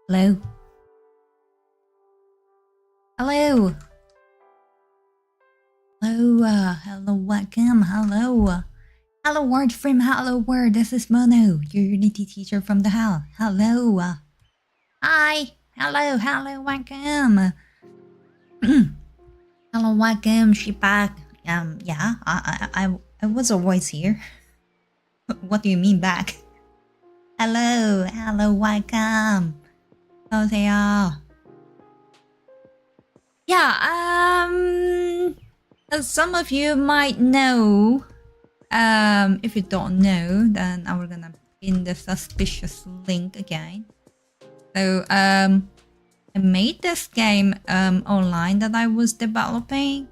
Hello? Hello? Hello, welcome, hello. Hello, word from Hello World, this is Mono, your Unity teacher from the hell. Hello. Hi. Hello, welcome. Hello, welcome, she back. Yeah, I was always here. What do you mean back? Hello, welcome. 어서오세요. Yeah, as some of you might know, if you don't know, then I'm gonna pin the suspicious link again. So, I made this game online that I was developing.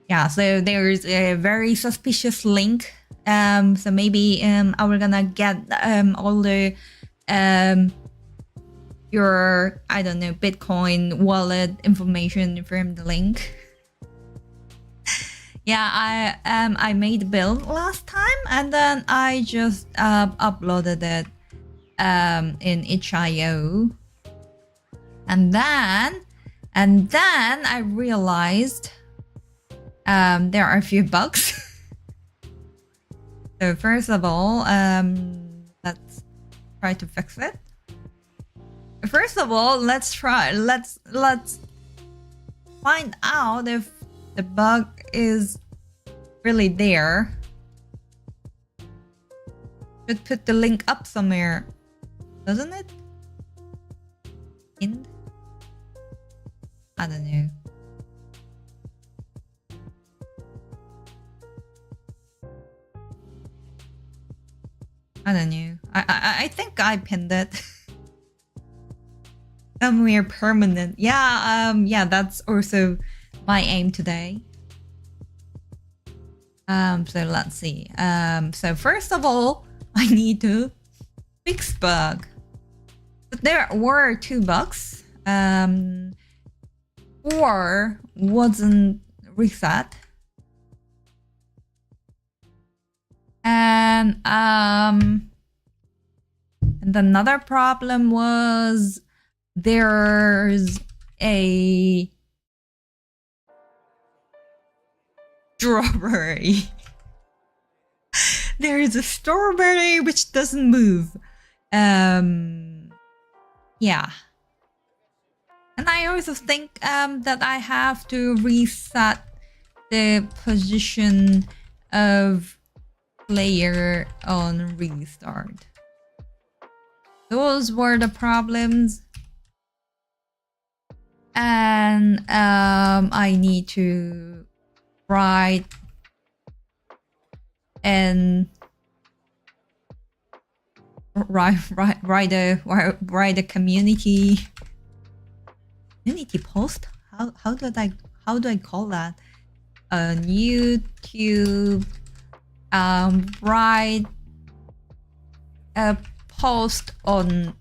Yeah, so there's a very suspicious link. So maybe I was gonna get all the your, I don't know, Bitcoin wallet information from the link. Yeah, I made the build last time and then I just uploaded it in itch.io. And then I realized there are a few bugs. So first of all, let's try to fix it. First of all, let's find out if the bug is really there. Should put the link up somewhere, doesn't it? In? I don't know. I don't know. I think I pinned it. Somewhere permanent. Yeah, yeah, that's also my aim today. So let's see. So first of all, I need to fix bug. But there were 2 bugs. 4 wasn't reset. And another problem was there's a strawberry. There is a strawberry which doesn't move. Yeah. And I also think that I have to reset the position of player on restart. Those were the problems. And I need to write a community post. How do I call that? YouTube write a post on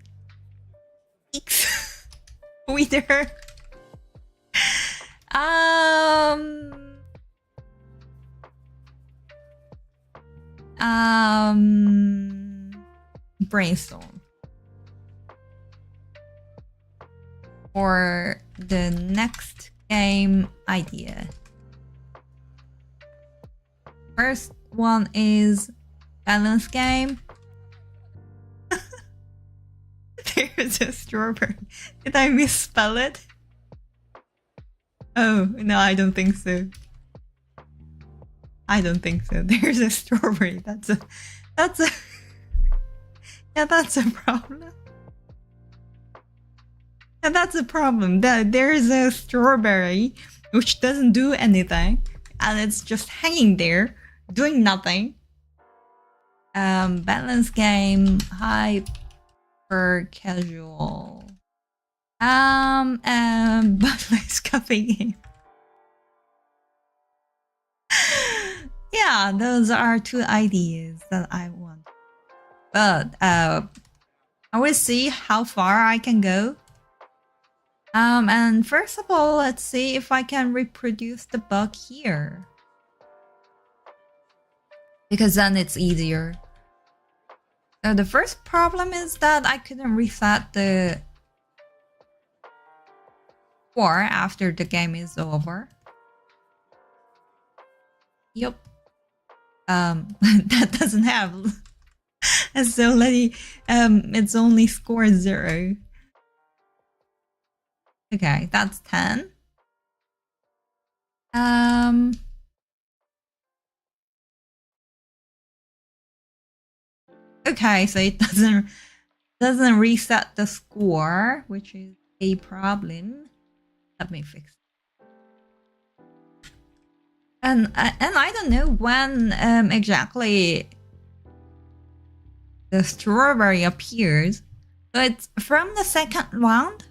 X Twitter. Brainstorm for the next game idea. First one is balance game. There's a strawberry. Did I misspell it? Oh, no, I don't think so. I don't think so. There's a strawberry. That's a yeah, that's a problem. Yeah, that's a problem. There's a strawberry which doesn't do anything and it's just hanging there doing nothing. Balance game, hyper casual. Butler's cafe game. Yeah, those are 2 ideas that I want. But I will see how far I can go. And first of all, let's see if I can reproduce the bug here. Because then it's easier. So the first problem is that I couldn't reset the score after the game is over. Yup. That doesn't have. It's only score 0. Okay, that's 10. Okay, so it doesn't reset the score, which is a problem. Let me fix it. And I don't know when exactly the strawberry appears. So it's from the second round.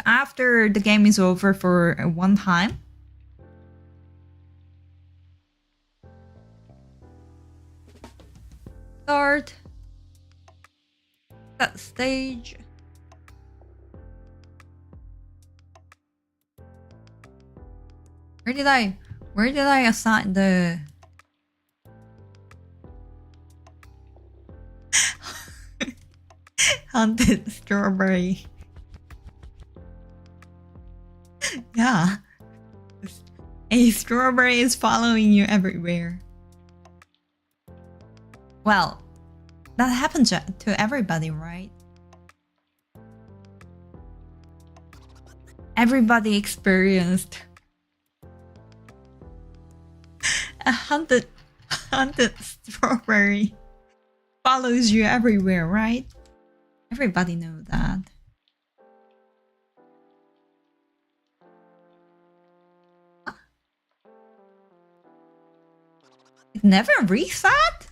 After the game is over for one time. Start that stage. Where did I assign the haunted strawberry? Yeah. A strawberry is following you everywhere. Well, that happens to everybody, right? Everybody experienced a haunted strawberry follows you everywhere, right? Everybody knows that. It never reset?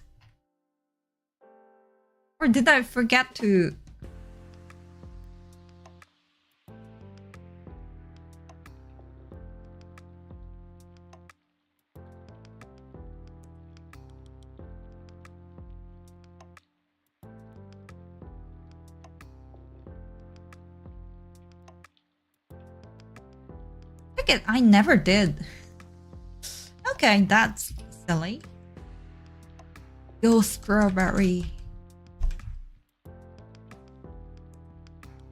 Or did I forget to? I never did. Okay, that's silly. Go strawberry.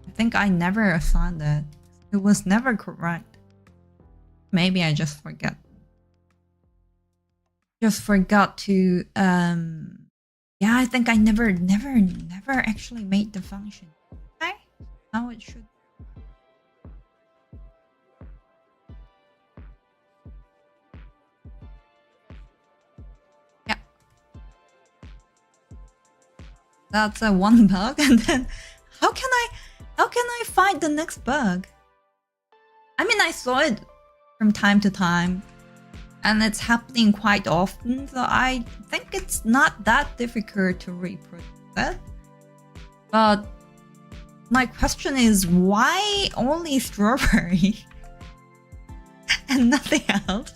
I think I never assigned it. It was never correct. Maybe I just forgot. Just forgot to yeah, I think I never actually made the function. Okay? Now it should. That's a one bug, and then how can I find the next bug? I mean, I saw it from time to time, and it's happening quite often, so I think it's not that difficult to reproduce it. But my question is, why only strawberry and nothing else?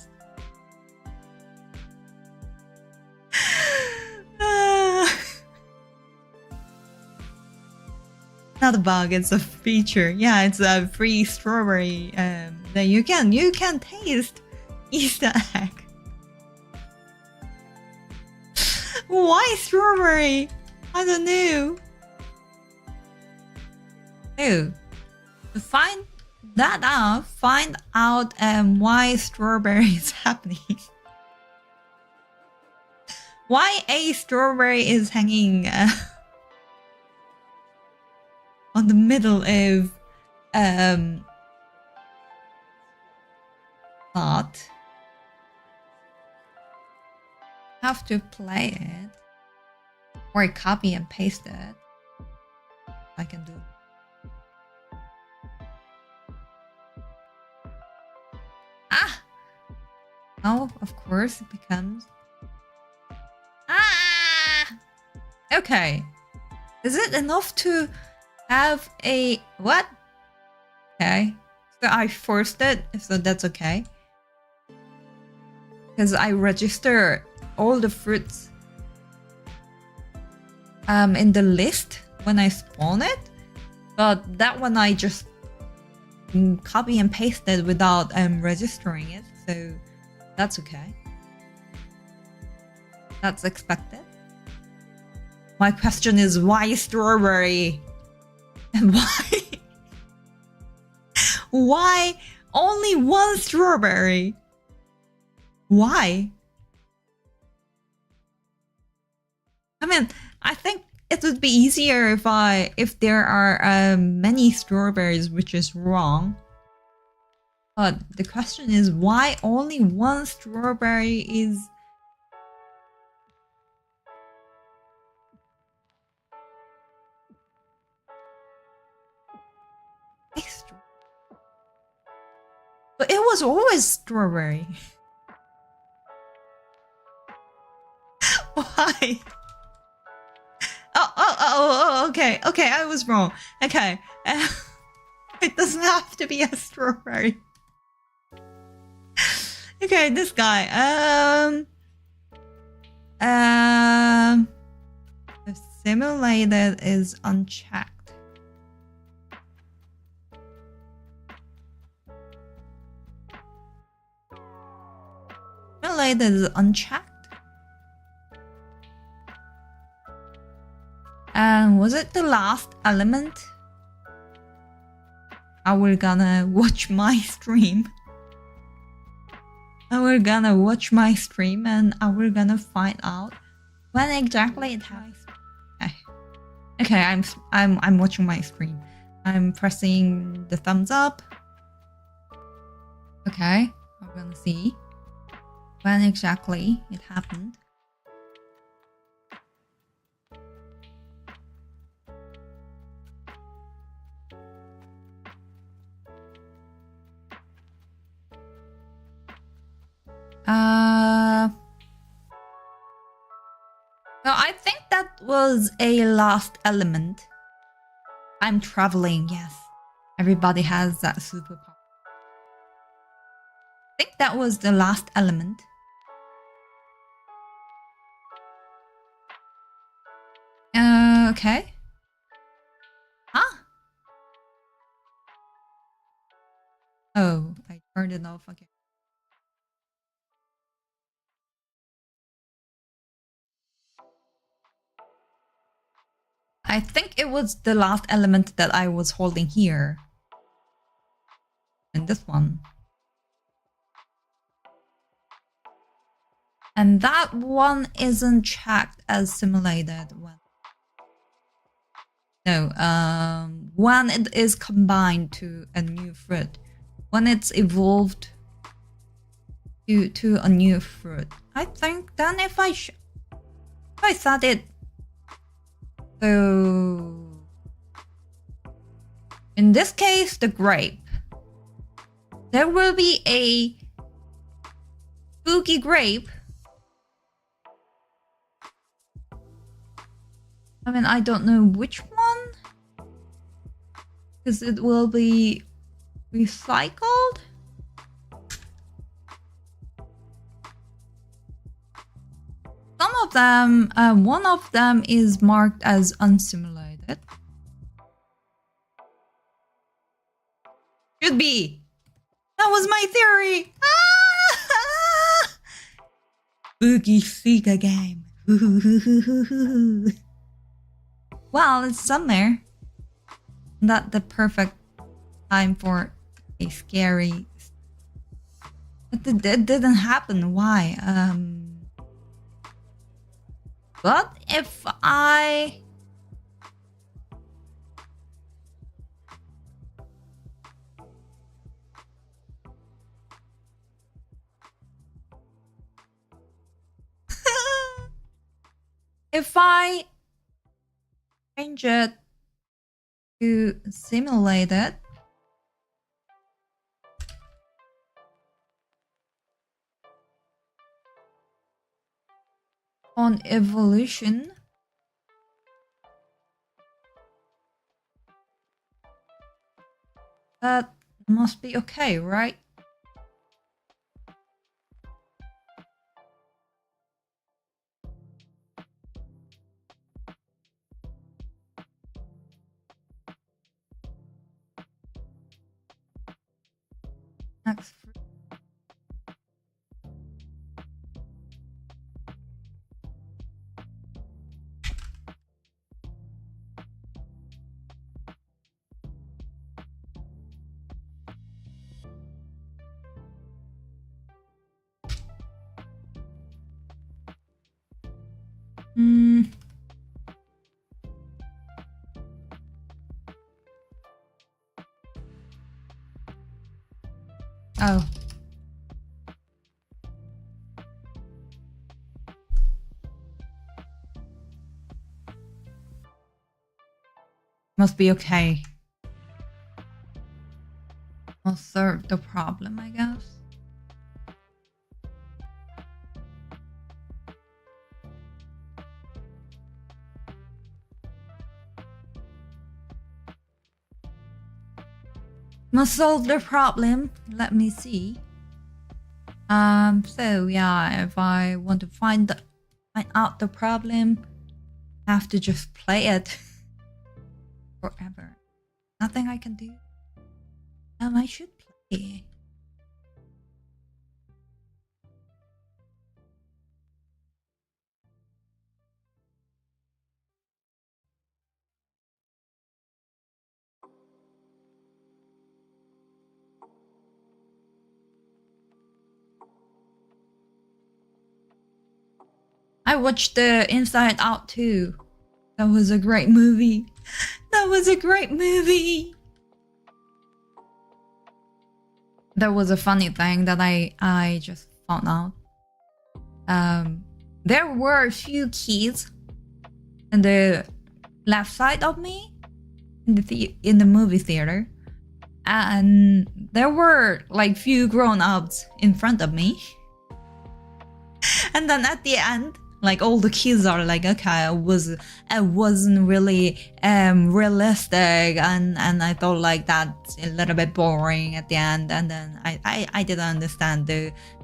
Not a bug, it's a feature. Yeah, it's a free strawberry that you can taste Easter egg. Why strawberry? I don't know. Oh, to find that out, find out why strawberry is happening. Why a strawberry is hanging on the middle of thought. Have to play it or copy and paste it. I can do. Ah! Oh, of course it becomes. Ah! Okay. Is it enough to have a what? Okay, so I forced it, so that's okay. Because I register all the fruits in the list when I spawn it, but that one I just copy and pasted without registering it, so that's okay. That's expected. My question is why strawberry? And why? Why only one strawberry? Why? I mean, I think it would be easier if there are many strawberries, which is wrong. But the question is why only one strawberry is... But it was always strawberry. Why? Oh, okay, I was wrong. Okay. It doesn't have to be a strawberry. Okay, this guy. The simulated is unchecked. Simulated is unchecked. And was it the last element? Are we gonna watch my stream? We're gonna watch my stream and we're gonna find out when exactly it happens. Okay, I'm watching my stream. I'm pressing the thumbs up. Okay, we're gonna see when exactly it happened. No, I think that was a last element. I'm traveling, yes. Everybody has that superpower. I think that was the last element. Okay. Huh? Oh, I turned it off again. I think it was the last element that I was holding here. And this one. And that one isn't checked as simulated one. No, when it is combined to a new fruit. When it's evolved to a new fruit. I think then if I set it... So... In this case, the grape. There will be a spooky grape. I mean, I don't know which one. Because it will be recycled. Some of them, one of them is marked as unsimulated. Should be. That was my theory. Spooky Faika game. Well, it's summer. Not the perfect time for a scary... It didn't happen. Why? But if I... If I change it to simulated, on evolution, that must be okay, right? Next. Hmm. Oh. Must be okay. I'll solve the problem, I guess. Must solve the problem. Let me see. So yeah, if I want to find out the problem, I have to just play it forever. Nothing I can do. I should play. I watched the Inside Out too. That was a great movie. That was a great movie. There was a funny thing that I just found out. There were a few kids in the left side of me in the movie theater, and there were like few grown-ups in front of me. And then at the end, like all the kids are like, okay, it wasn't really realistic, and I thought like that's a little bit boring at the end, and then I didn't understand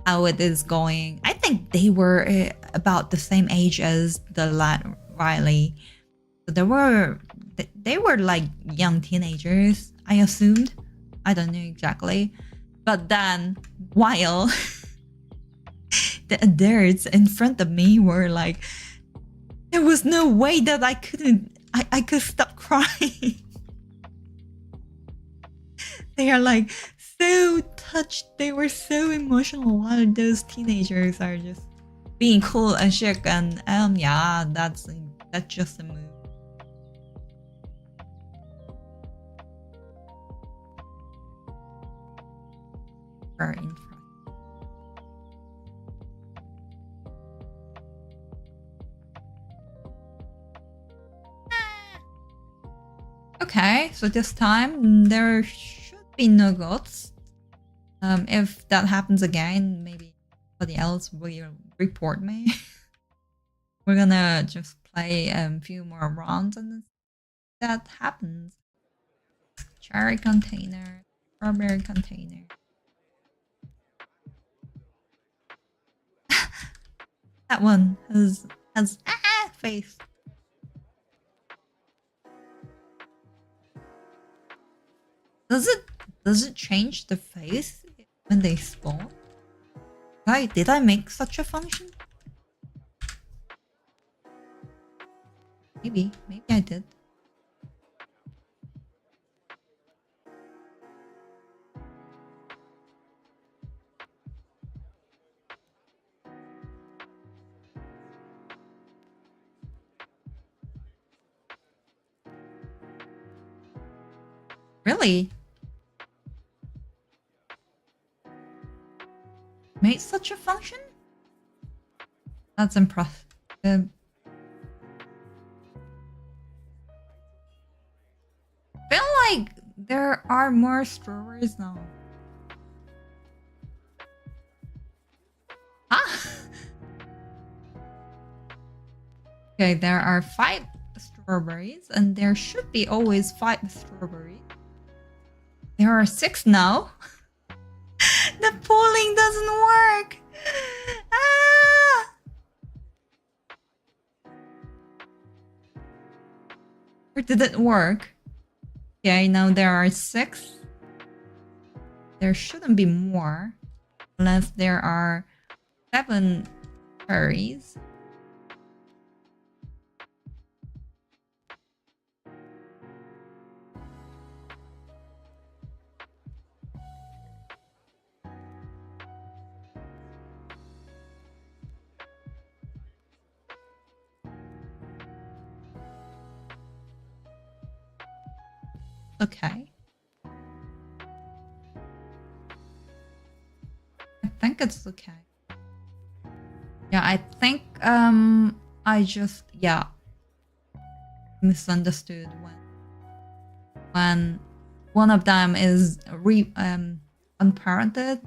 how it is going. I think they were about the same age as the lad Riley, so they were like young teenagers, I assumed. I don't know exactly, but then while the adults in front of me were like, there was no way that I could stop crying. They are like so touched. They were so emotional while those teenagers are just being cool and chic, and yeah, that's just a move. Very interesting. Okay, so this time there should be no gods. If that happens again, maybe somebody else will report me. We're gonna just play a few more rounds and that happens. Cherry container, strawberry container. That one has face. Does it change the face when they spawn? Did I make such a function? Maybe I did. Really? Made such a function? That's impressive. Feel like there are more strawberries now. Ah! Okay, there are 5 strawberries, and there should be always 5 strawberries. There are 6 now. The polling doesn't work. Ah! Or did it work? Okay, now there are 6. There shouldn't be more, unless there are 7 furries. okay. I think it's okay. Yeah, I think I just misunderstood when one of them is unparented,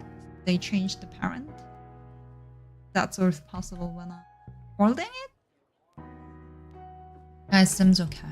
they change the parent. That's also possible when I'm holding it. It seems okay.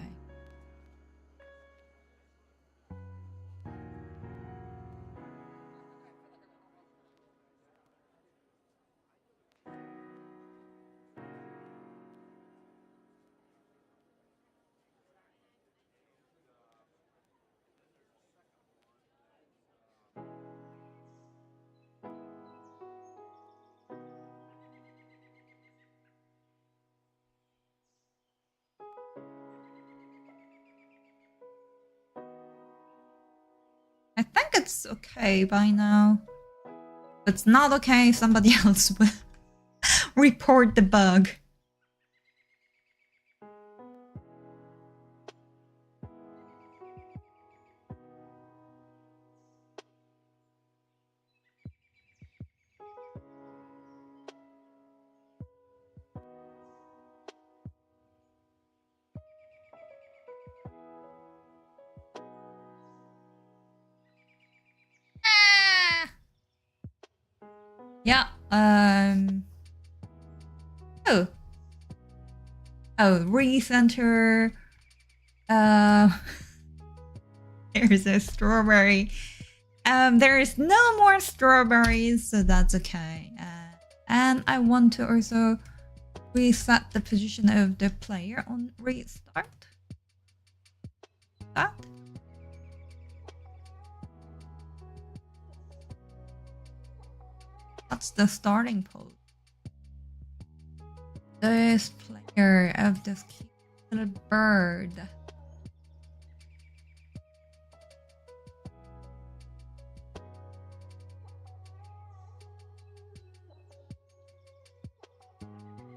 I think it's okay by now. If it's not okay, somebody else will report the bug. Yeah. Oh. Oh, recenter. There's a strawberry. There is no more strawberries, so that's okay. And I want to also reset the position of the player on restart. That. That's the starting pose. This player of this cute little bird.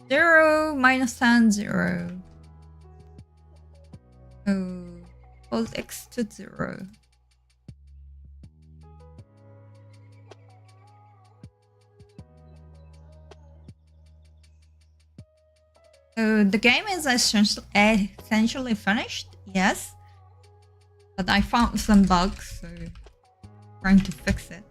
Zero minus 10, 0. Oh, hold X to 0. So the game is essentially finished, yes. But I found some bugs, so trying to fix it.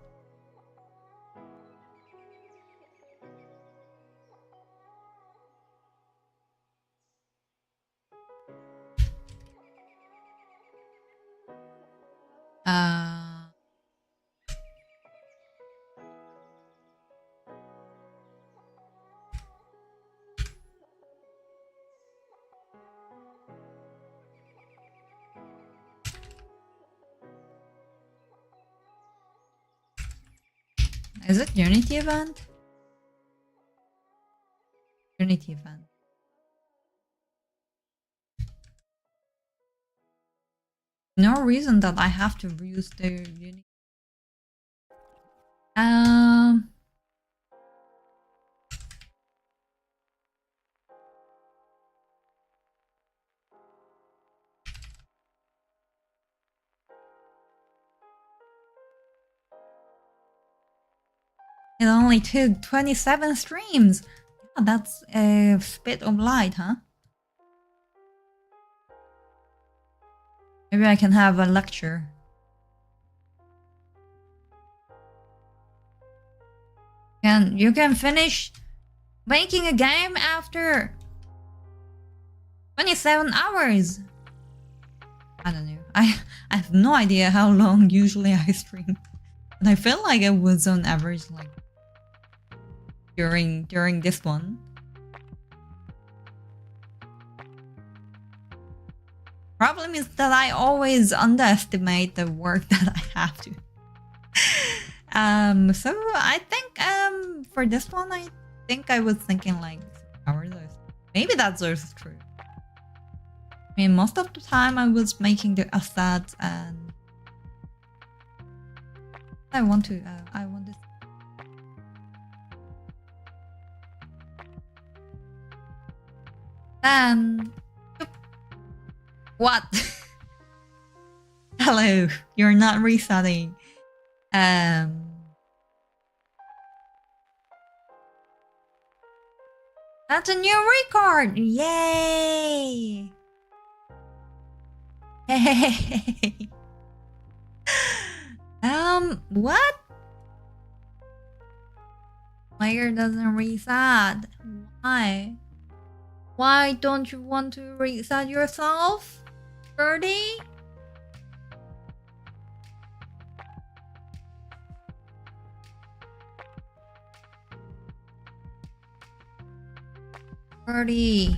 Is it Unity event? Unity event. No reason that I have to use the Unity. It only took 27 streams. Yeah, that's a bit of light, huh? Maybe I can have a lecture. And you can finish making a game after 27 hours. I don't know. I have no idea how long usually I stream. And I feel like it was on average like during this one. Problem is that I always underestimate the work that I have to. So I think for this one I think I was thinking like hours or maybe that's also true. I mean, most of the time I was making the assets and I want to what? Hello, you're not resetting. That's a new record! Yay! Hey! What? Player doesn't reset. Why? Why don't you want to reset yourself, Birdie? Birdie.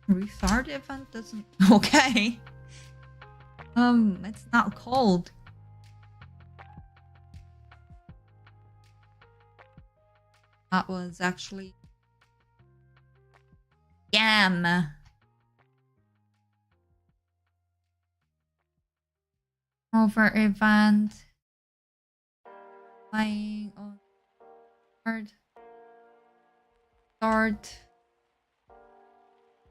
Restart event doesn't. Okay. It's not cold. That was actually scam. Over event. Playing on start.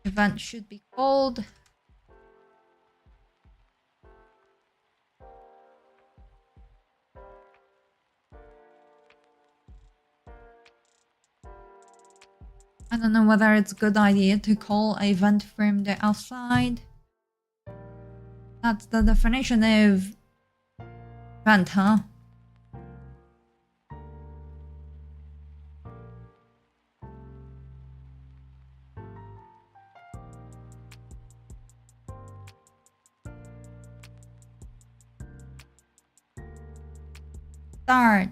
Event should be cold. I don't know whether it's a good idea to call an event from the outside. That's the definition of event, huh? Start.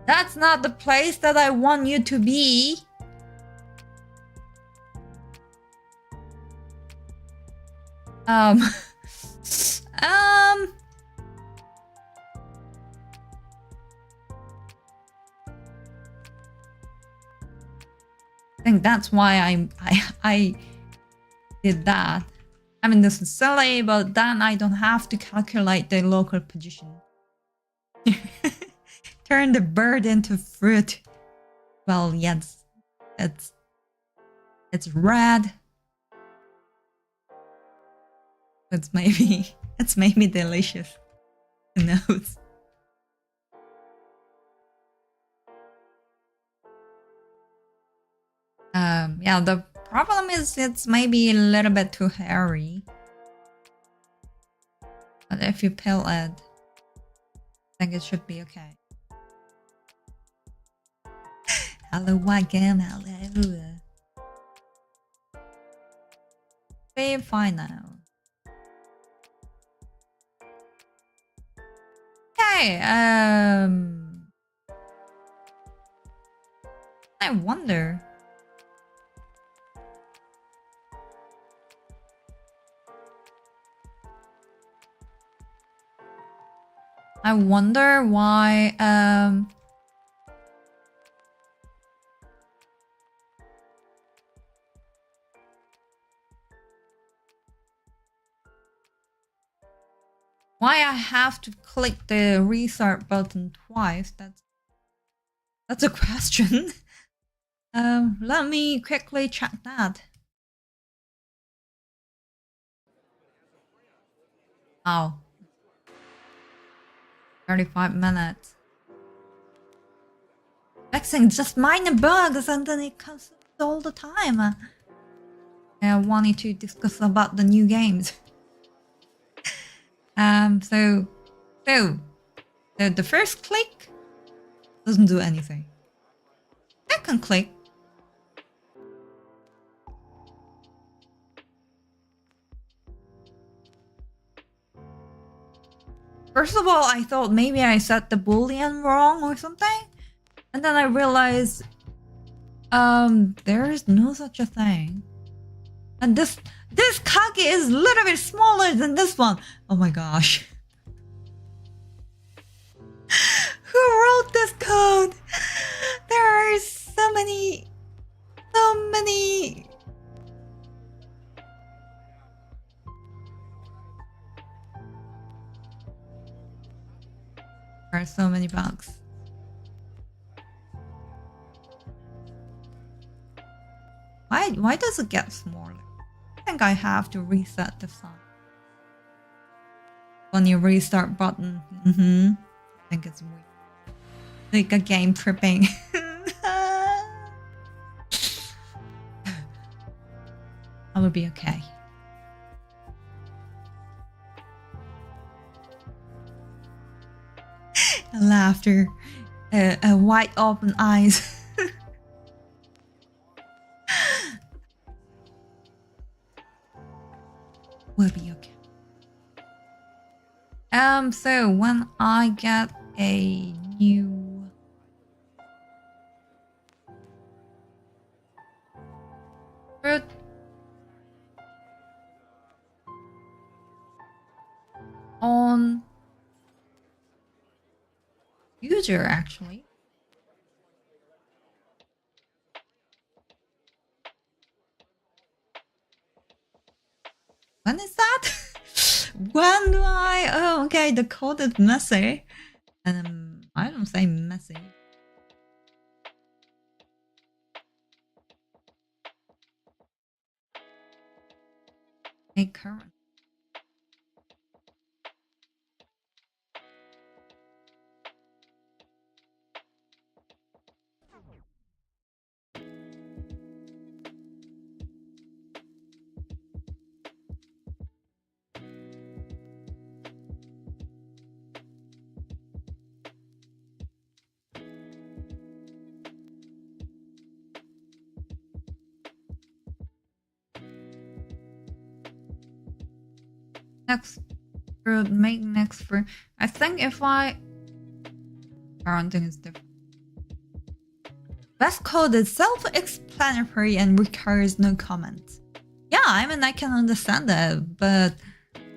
That's not the place that I want you to be. I think that's why I did that. I mean, this is silly, but then I don't have to calculate the local position. Turn the bird into fruit. Well, yes, it's red. It's maybe delicious. Who knows? Yeah, the problem is it's maybe a little bit too hairy. But if you peel it, I think it should be okay. Hello, welcome, hello. We're fine now. Okay, I wonder. I wonder why I have to click the restart button twice. That's a question. Let me quickly check that. Oh. 35 minutes. Fixing just minor bugs and then it comes all the time. I wanted to discuss about the new games. So the first click doesn't do anything. Second click. First of all, I thought maybe I set the boolean wrong or something. And then I realized there is no such a thing. And this kage is a little bit smaller than this one. Oh my gosh. Who wrote this code? There are so many. There's so many bugs. Why does it get smaller? I think I have to reset the size. On your restart button. I think it's weird. Like a game tripping. I will be okay. Laughter. Wide open eyes. We'll be okay. So when I get a new fruit on user actually. When is that? When do I? Oh, okay. The code is messy, and I don't say messy. Make current. Next fruit, make next fruit. I think if I parenting is different. Best code is self-explanatory and requires no comment. Yeah, I mean I can understand that, but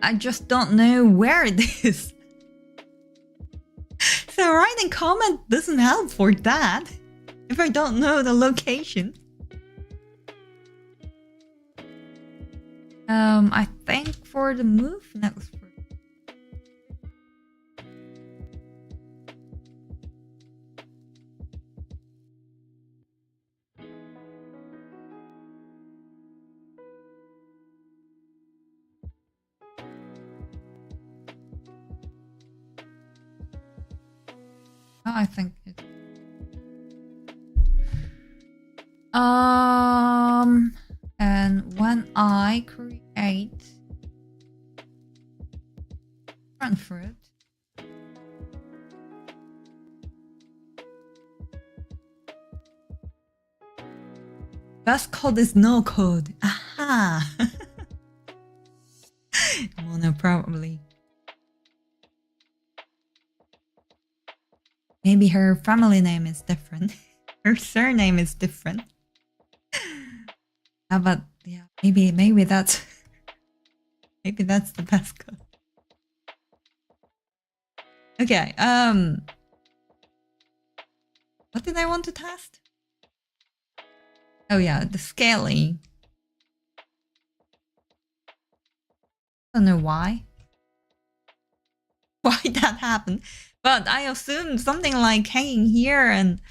I just don't know where it is. So writing comment doesn't help for that if I don't know the location. I think for the move next fruit. Oh, I think it. And when I create front fruit, best code is no code. Aha! Well, no, probably. Maybe her family name is different. Her surname is different. But yeah, maybe that's maybe that's the best code. Okay, what did I want to test? Oh yeah, the scaling. I don't know why that happened, but I assumed something like hanging here and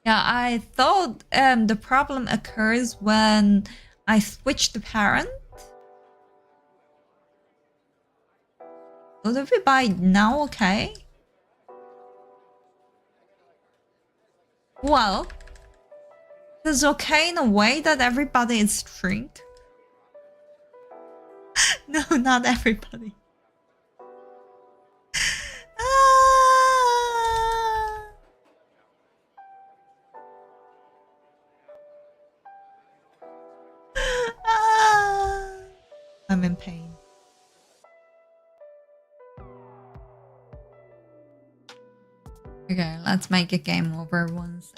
yeah, I thought the problem occurs when I switch the parent. Will it be by now okay? Well, it's okay in a way that everybody is stringed. No, not everybody. I'm in pain. Okay, let's make a game over once.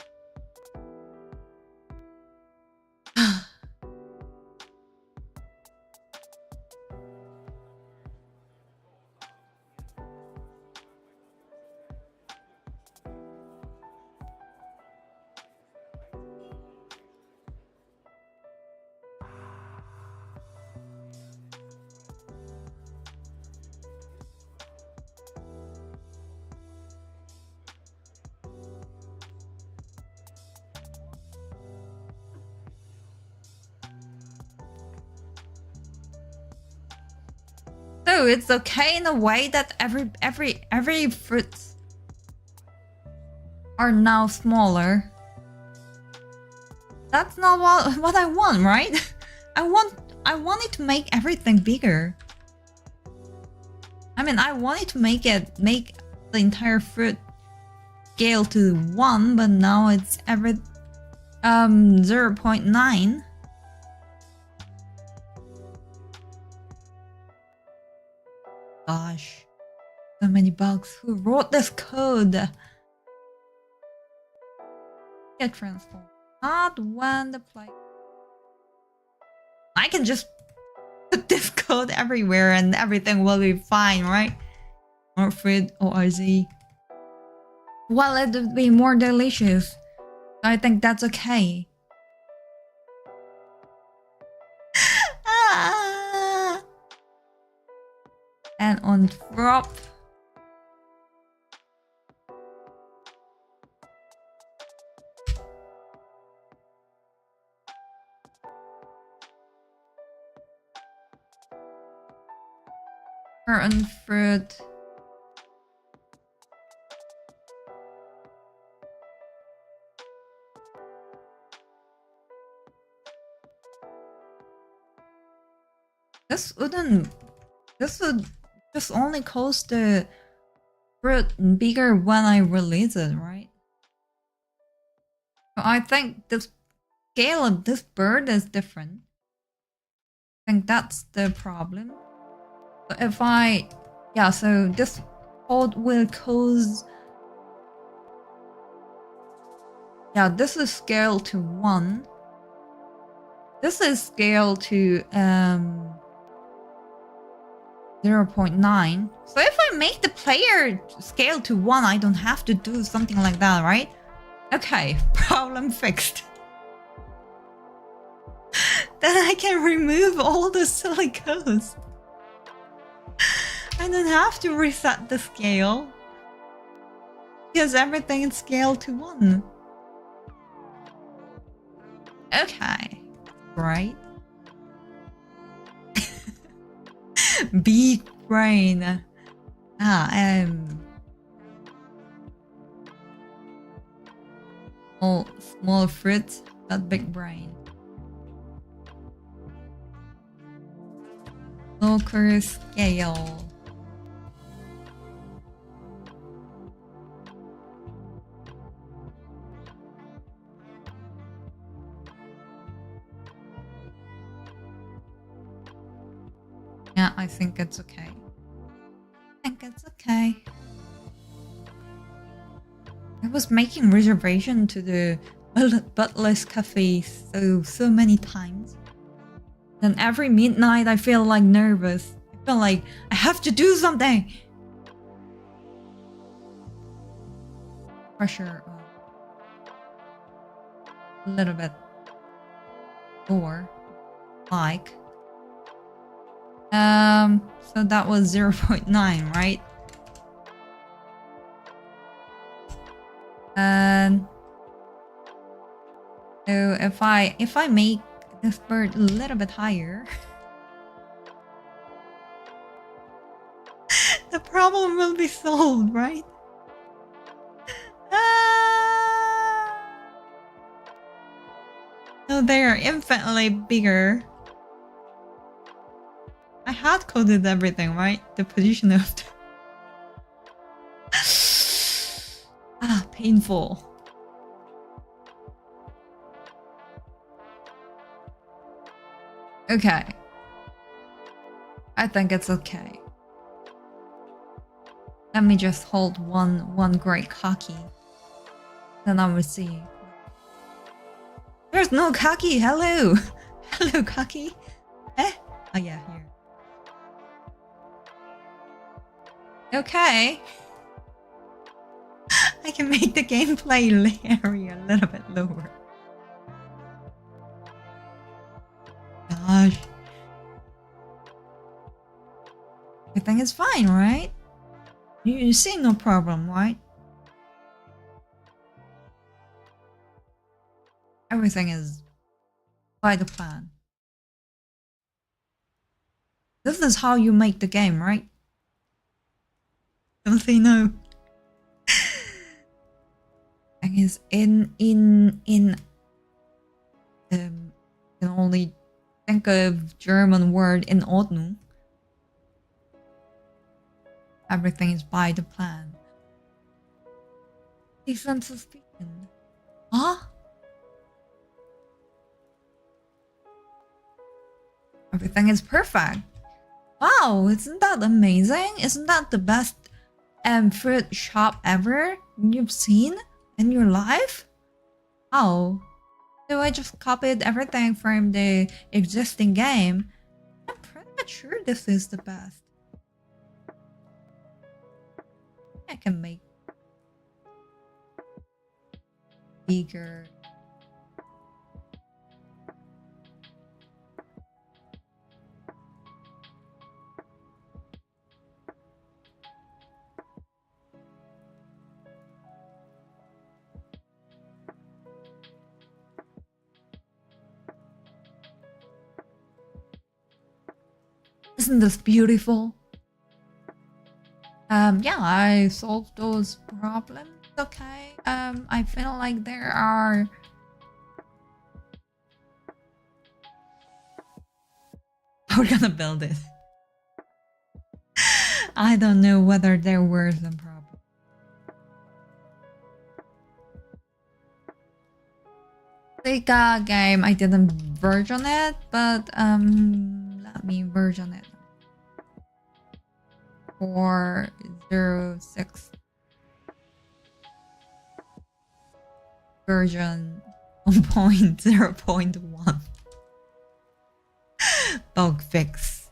So it's okay in a way that every fruits are now smaller. That's not what I want, right? I want it to make everything bigger. I mean, I wanted to make the entire fruit scale to 1, but now it's 0.9. Gosh, so many bugs. Who wrote this code? Get transformed. Not when the play. I can just put this code everywhere and everything will be fine, right? More fruit ORZ. Well, it would be more delicious. I think that's okay. And on drop. Current fruit. This would just only cause the fruit bigger when I release it, right? So I think the scale of this bird is different. I think that's the problem. So if so this code will cause, this is scaled to 1. This is scaled to 0.9. So if I make the player scale to 1, I don't have to do something like that, right? Okay, problem fixed. Then I can remove all the silly codes. I don't have to reset the scale. Because everything is scaled to 1. Okay, right. Big brain. Small fruit, but big brain. Local scale. Yeah, I think it's okay. I was making reservation to the Butler's Cafe so many times. Then every midnight I feel like nervous. I feel like I have to do something. Pressure a little bit lower. Like. So that was 0.9, right? And so if I make this bird a little bit higher, the problem will be solved, right? So they are infinitely bigger. I hard coded everything, right? The position of the painful. Okay. I think it's okay. Let me just hold one great khaki. Then I will see. There's no khaki. Hello. Hello, khaki. Eh? Oh yeah, here. Okay. I can make the gameplay area a little bit lower. Gosh. I think it's fine, right? You see no problem, right? Everything is by the plan. This is how you make the game, right? Don't say no. I guess can only think of German word in Ordnung. Everything is by the plan. Decent suspicion. Huh? Everything is perfect. Wow, isn't that amazing? Isn't that the best fruit shop ever you've seen in your life? Oh, so I just copied everything from the existing game. I'm pretty sure this is the best. I can make bigger. Isn't this beautiful? Yeah, I solved those problems. Okay. I feel like there are. We're gonna build it. I don't know whether there were some problems. Faika game, I didn't version it, but let me version it. 4.06 version 1.0.1 bug fix.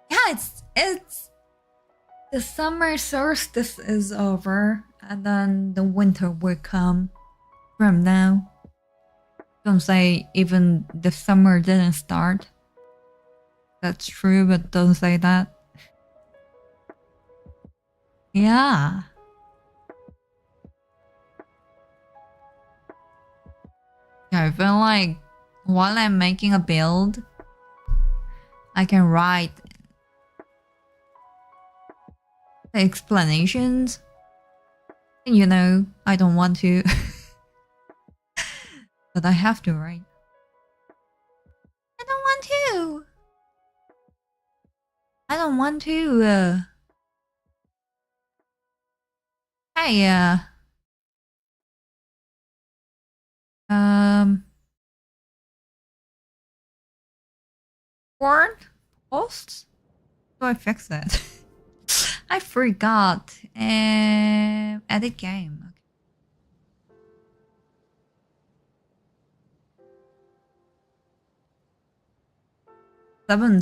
Yeah, it's the summer solstice is over, and then the winter will come from now. Don't say even the summer didn't start. That's true, but don't say that. Yeah. I feel like while I'm making a build, I can write the explanations. You know, I don't want to. But I have to, right? I don't want to. I don't want to. Hey, word posts? Do I fix that? I forgot. Edit game. 7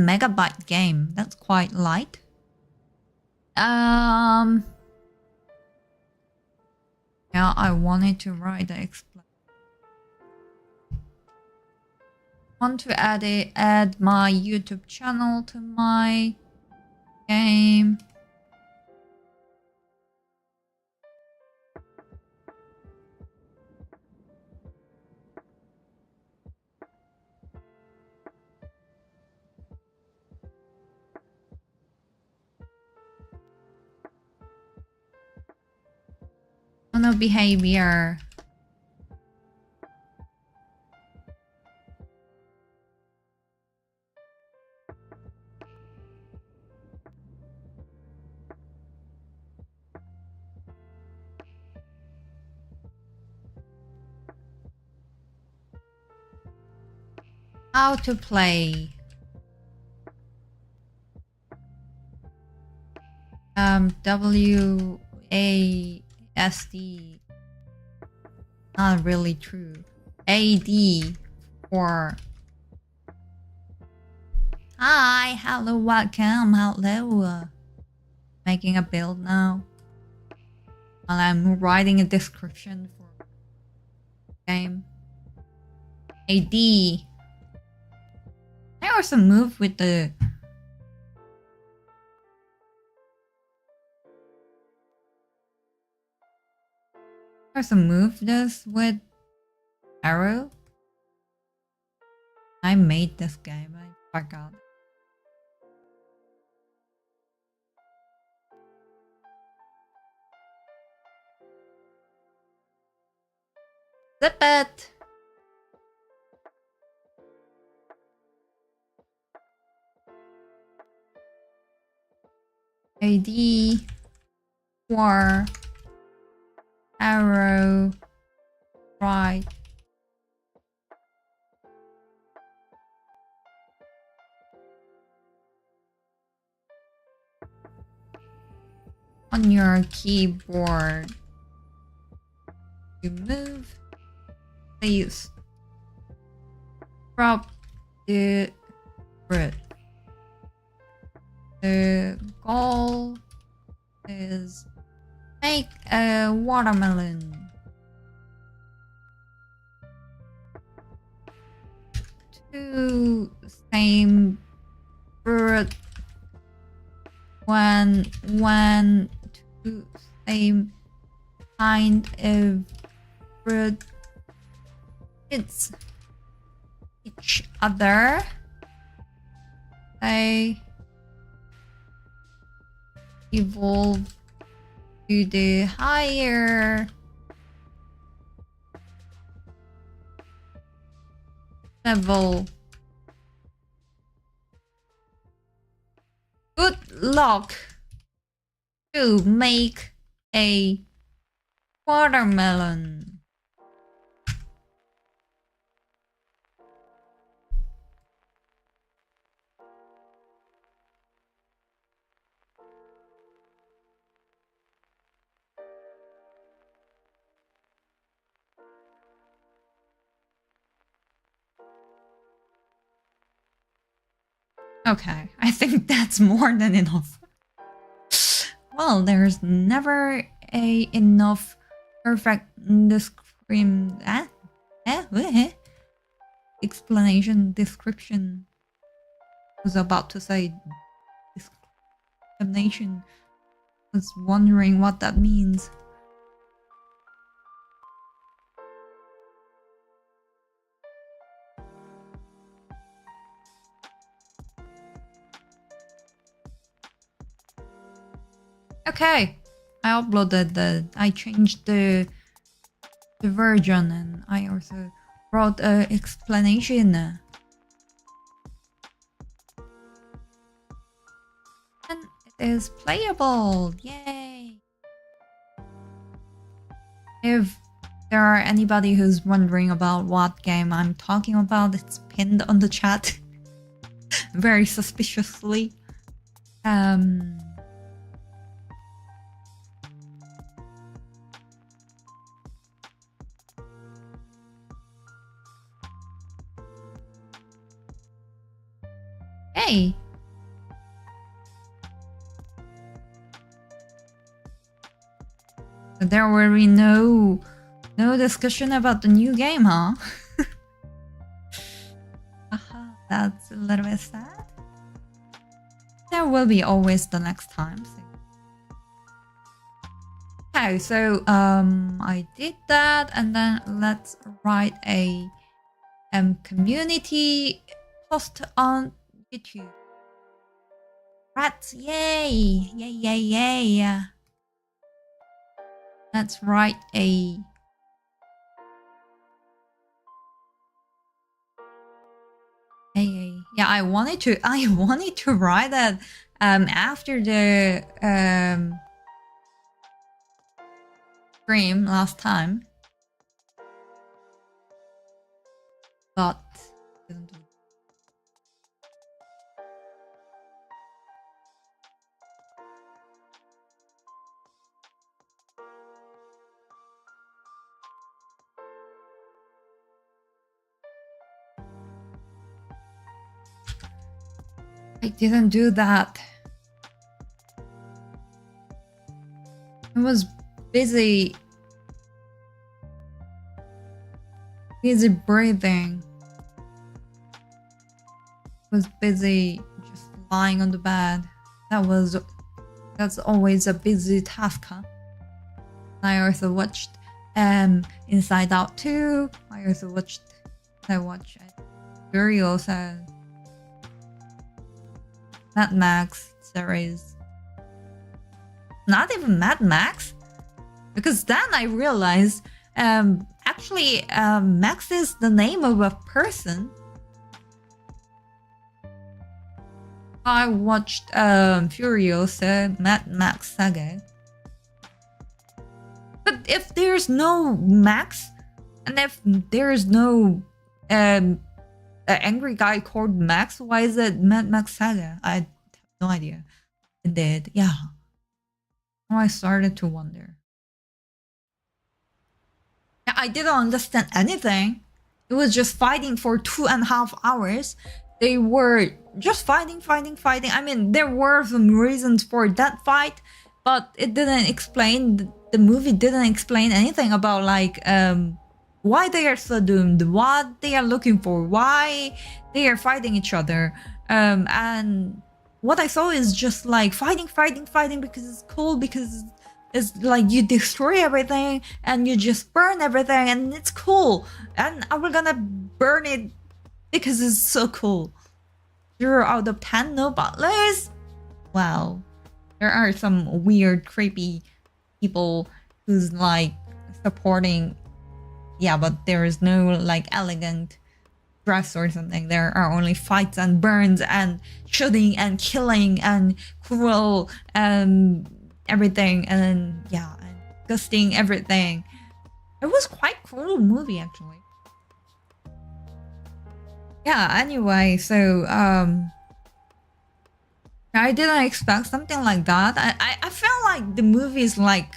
megabyte game. That's quite light. Yeah, I wanted to write the explain. Want to add my YouTube channel to my game. Oh no, behavior. How to play. WASD. Not really true. AD for. Hi, hello, welcome, hello. Making a build now. While I'm writing a description for game. AD. There was a move with the. also move this with arrow. I made this game, I forgot. Zip it! AD 4 arrow right. On your keyboard, you move, please drop the fruit. The goal is make a watermelon. Two same fruit. One two same kind of fruit. It's each other. They evolve to the higher level. Good luck to make a watermelon. Okay, I think that's more than enough. Well, there's never enough perfect description. Description. I was about to say discrimination. I was wondering what that means. Okay, I uploaded I changed the version, and I also wrote an explanation. And it is playable, yay! If there are anybody who's wondering about what game I'm talking about, it's pinned on the chat. Very suspiciously. Hey! There will be no discussion about the new game, huh? That's a little bit sad. There will be always the next time. Okay, so I did that, and then let's write a community post on YouTube. Rats, yay! Yay, yay, yay! Let's write a yeah, I wanted to write that after the stream last time, but didn't do. I didn't do that. I was busy breathing. I was busy just lying on the bed. That's always a busy task, huh? I also watched Inside Out 2. I also watched Furiosa, Mad Max series. Not even Mad Max, because then I realized actually Max is the name of a person. I watched Furiosa, Mad Max Saga. But if there's no Max, and if there's no angry guy called Max, why is it Mad Max Saga? I have no idea. It did, yeah. Now I started to wonder. I didn't understand anything. It was just fighting for 2.5 hours. They were just fighting. I mean, there were some reasons for that fight, but it didn't explain. The movie didn't explain anything about like why they are so doomed, what they are looking for, why they are fighting each other. And what I saw is just like fighting because it's cool, because it's like you destroy everything and you just burn everything and it's cool. And we're gonna burn it because it's so cool. 0 out of 10 no butlers? Wow. There are some weird, creepy people who's like supporting. Yeah, but there is no like elegant dress or something. There are only fights and burns and shooting and killing and cruel everything, and then yeah, and disgusting everything. It was quite cool movie actually. Yeah, anyway, so I didn't expect something like that. I felt like the movie is like,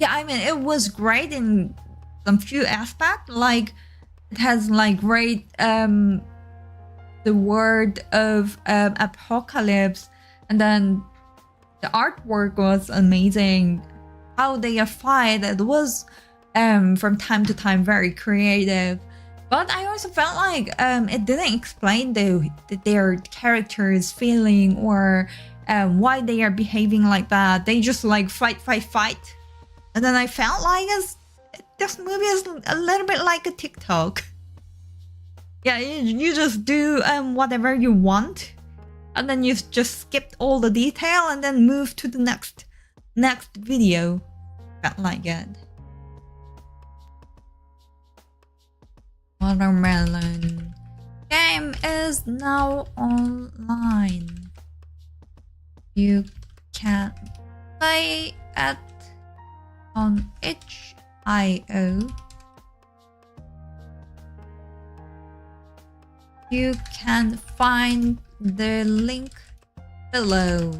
yeah, I mean, it was great in some few aspects. Like, it has like great the word of apocalypse, and then the artwork was amazing. How they fight, it was from time to time very creative. But I also felt like it didn't explain their characters' feeling or why they are behaving like that. They just like fight. And then I felt like this movie is a little bit like a TikTok. Yeah, you just do whatever you want, and then you just skip all the detail and then move to the next video. Felt like it. Watermelon game is now online. You can play it on itch.io. You can find the link below.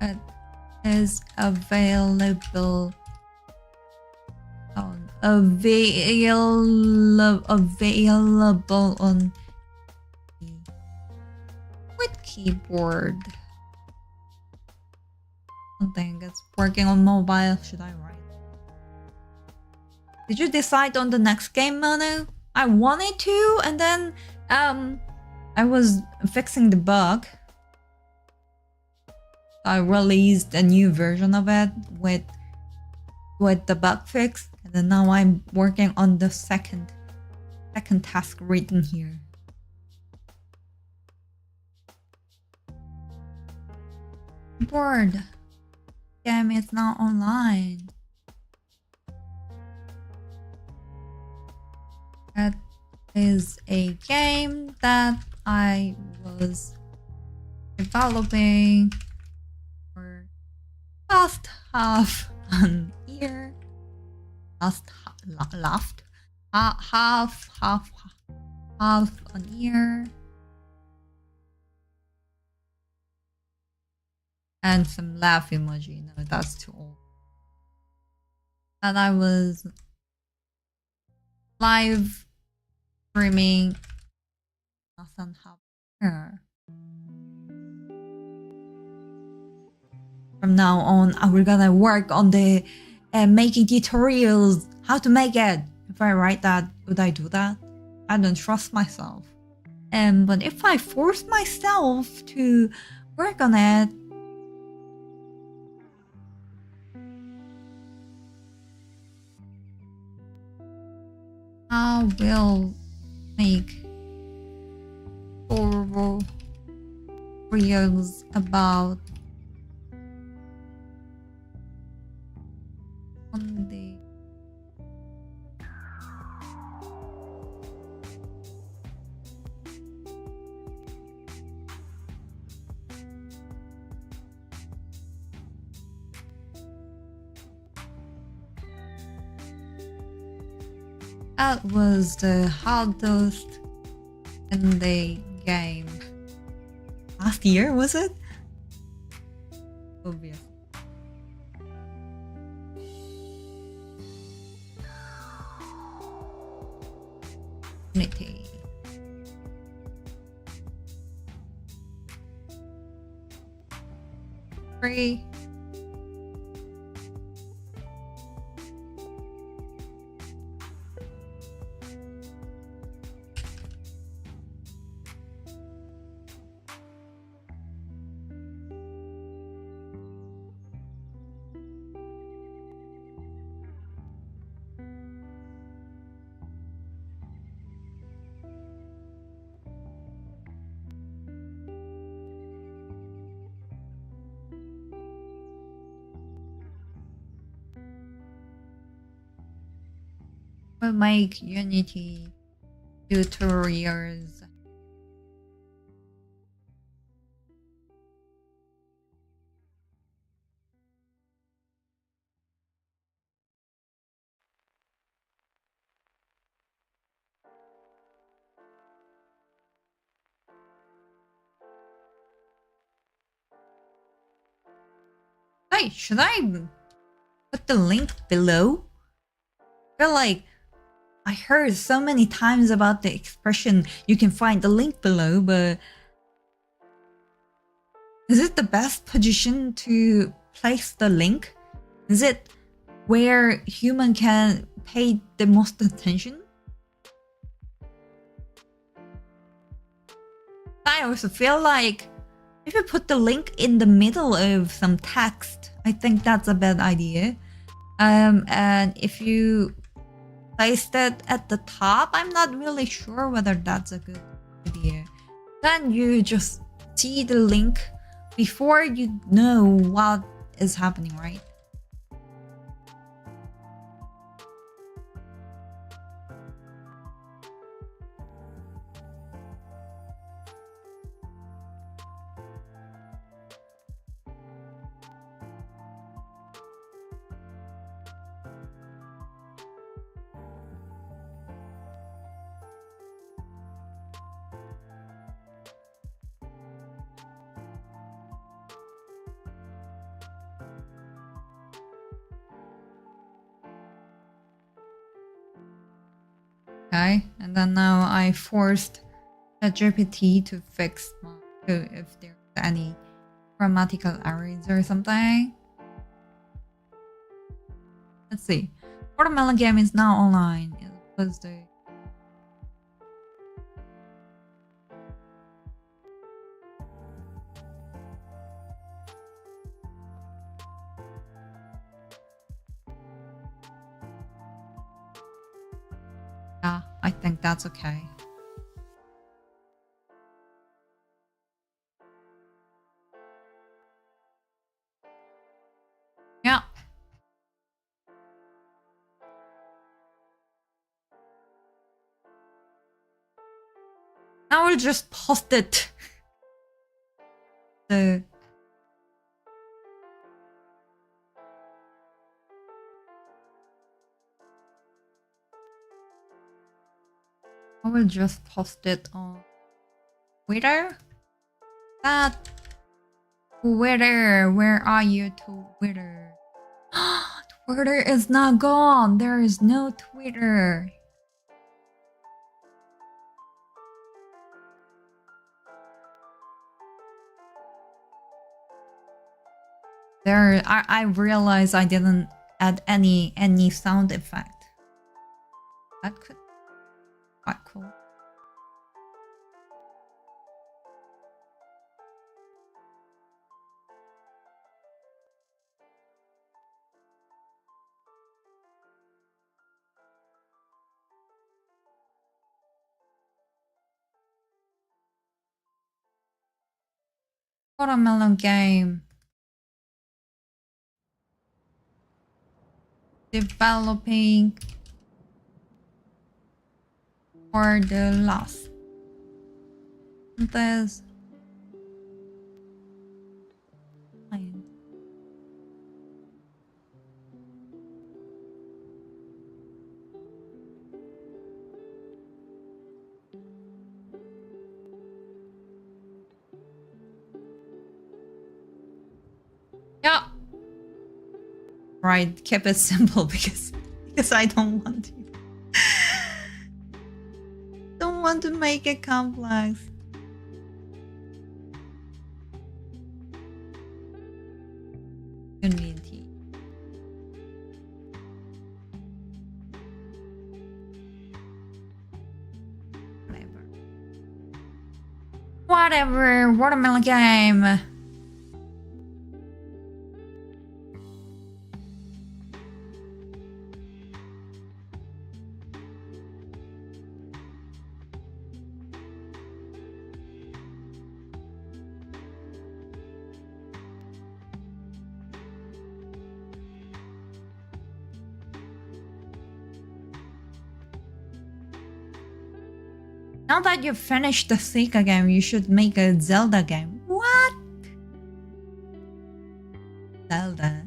It is available on with keyboard. I don't think it's working on mobile. Should I write? Did you decide on the next game, Manu? I wanted to, and then I was fixing the bug. I released a new version of it with the bug fix, and then now I'm working on the second task written here. Bored. Game is now online. That is a game that I was developing for last half an year. Half an year. And some laugh emoji. No, that's too old. And I was live streaming. Nothing happened. From now on, we're gonna work on the making tutorials, how to make it. If I write that, would I do that? I don't trust myself. But if I force myself to work on it, I will make horrible reels about Monday. That was the hardest in the game. Last year, was it? Obvious. Unity. Free. We'll make Unity tutorials. Hey, should I put the link below? I feel like I heard so many times about the expression you can find the link below, but is it the best position to place the link? Is it where human can pay the most attention? I also feel like if you put the link in the middle of some text, I think that's a bad idea. And if you placed it at the top, I'm not really sure whether that's a good idea. Then you just see the link before you know what is happening, right? Okay, and then now I forced ChatGPT to fix if there's any grammatical errors or something. Let's see. Watermelon game is now online. It was the yeah, I think that's okay. Yeah. Now we'll just post it. I will just post it on Twitter. Twitter, where are you, Twitter? Twitter is not gone. There is no Twitter. I realized I didn't add any sound effect. That could be quite cool. Watermelon game. Developing for the loss. There's yeah. Right, keep it simple because I don't want to make it complex. Unity. Whatever. Watermelon game. Now that you've finished the Faika game, you should make a Zelda game. What? Zelda.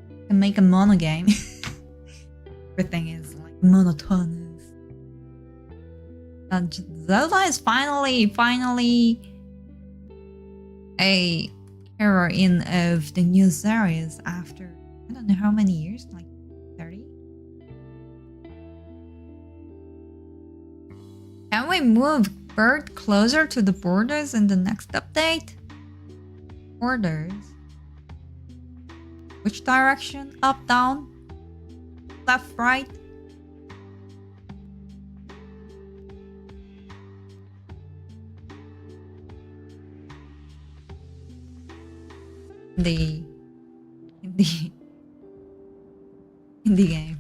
You can make a mono game. Everything is like monotonous. And Zelda is finally a heroine of the new series after I don't know how many years, like 30? Can we move Bird closer to the borders in the next update? Borders? Which direction? Up, down? Left, right? In the game.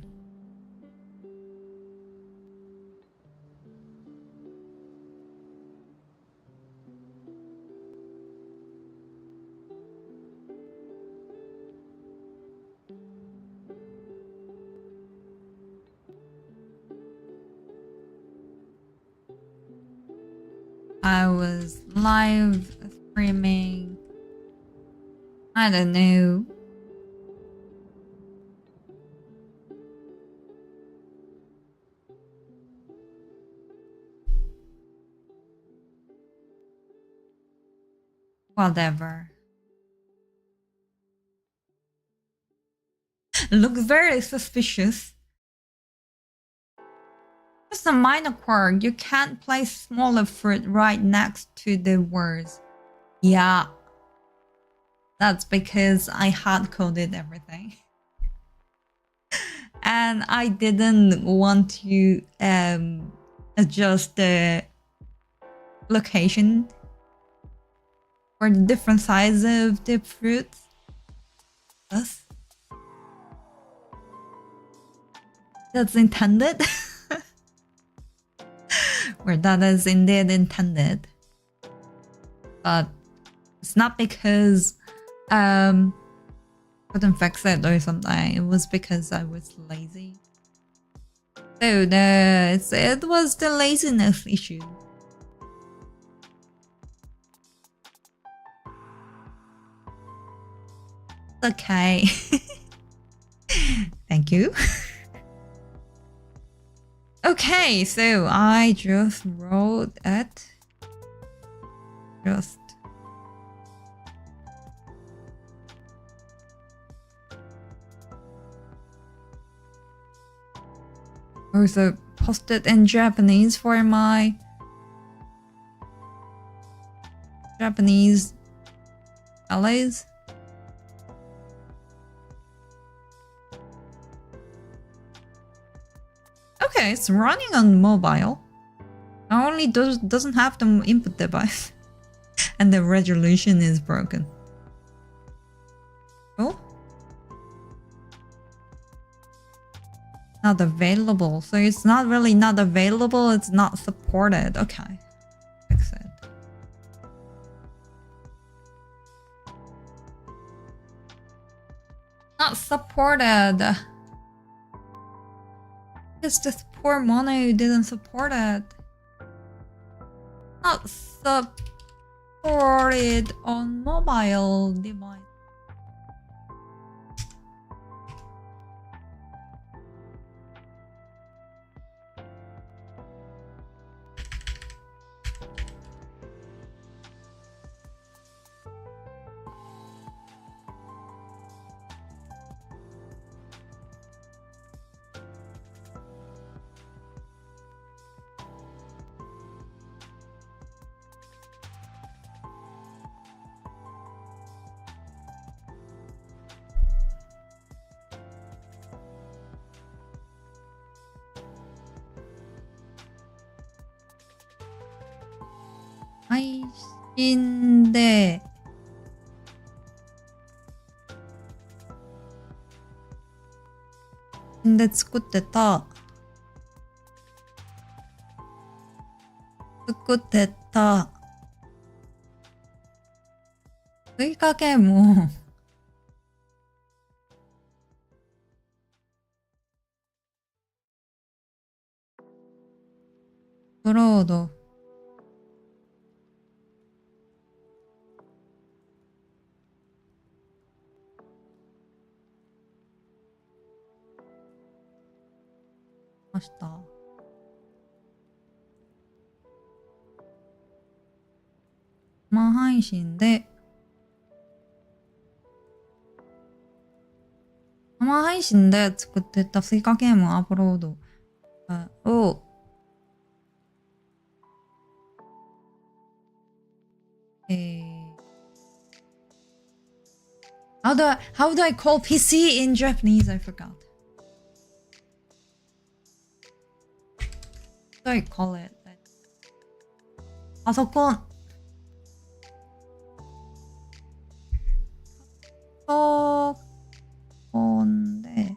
I was live streaming. I don't know. Whatever. Looks very suspicious. Just a minor quirk. You can't place smaller fruit right next to the words. Yeah. That's because I hard-coded everything. And I didn't want to adjust the location for the different size of the fruits. That's intended. Or that is indeed intended. But it's not because couldn't fix it or something. It was because I was lazy. So it was the laziness issue. Okay. Thank you. Okay, so I just wrote it. Also posted in Japanese for my Japanese allies. Okay, it's running on mobile. Only doesn't have the input device. And the resolution is broken. Oh? Not available. So it's not really not available, it's not supported. Okay. Fix it. Not supported. It's the poor money didn't support it. Not supported on mobile device.配信で作ってた追加ゲームをアップロードました。生配信で作ってた追加ゲームをアップロードをhow do I call PC in Japanese? I forgot. How do I call it? パソコンで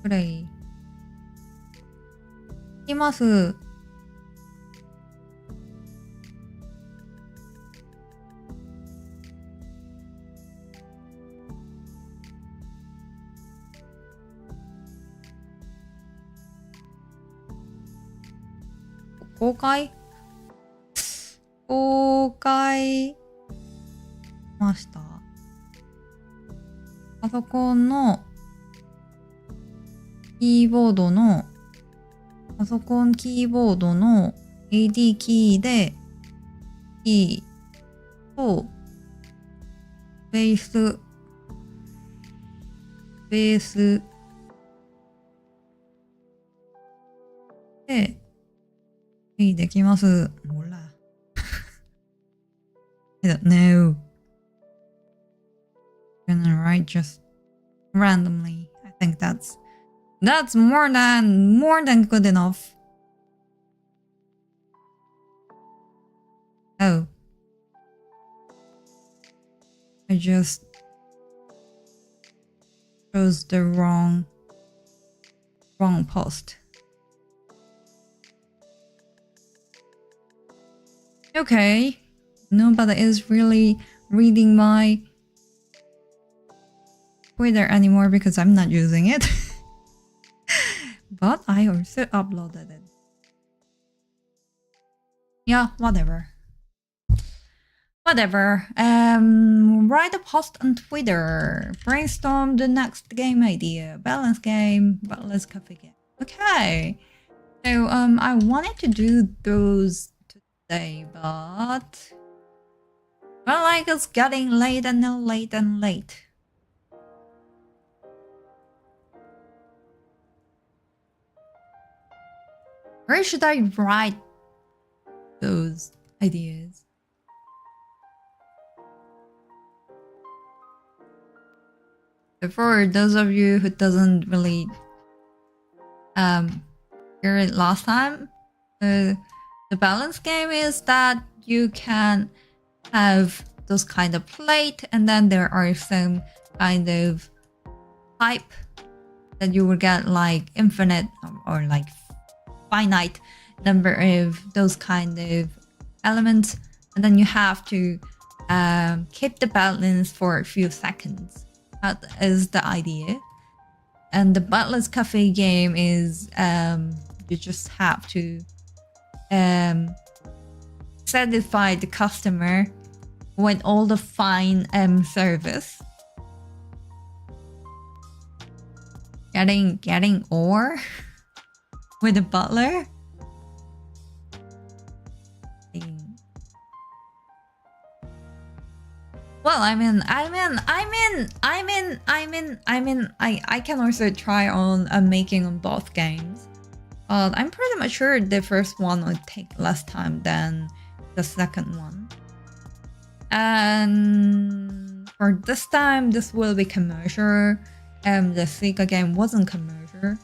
プレイいきます。公開ました。パソコンのパソコンキーボードの AD キーでキーとベースでできます。ほら。I don't know. I'm gonna write just randomly. I think that's more than good enough. Oh. I just chose the wrong post. Okay. Nobody is really reading my Twitter anymore because I'm not using it. But I also uploaded it. Yeah, whatever. Write a post on Twitter. Brainstorm the next game idea. Balance game, but let's cafe game. Okay. So I wanted to do those today, but well, like it's getting late and late. Where should I write those ideas? For those of you who doesn't really hear it last time, the balance game is that you can have those kind of plate, and then there are some kind of pipe that you will get like infinite or like finite number of those kind of elements, and then you have to keep the balance for a few seconds. That is the idea. And the Butler's Cafe game is you just have to satisfy the customer with all the fine service. Getting ore with the butler. Well, I can also try on making on both games. I'm pretty much sure the first one would take less time than the second one. And for this time, this will be commercial. The Faika game wasn't commercial.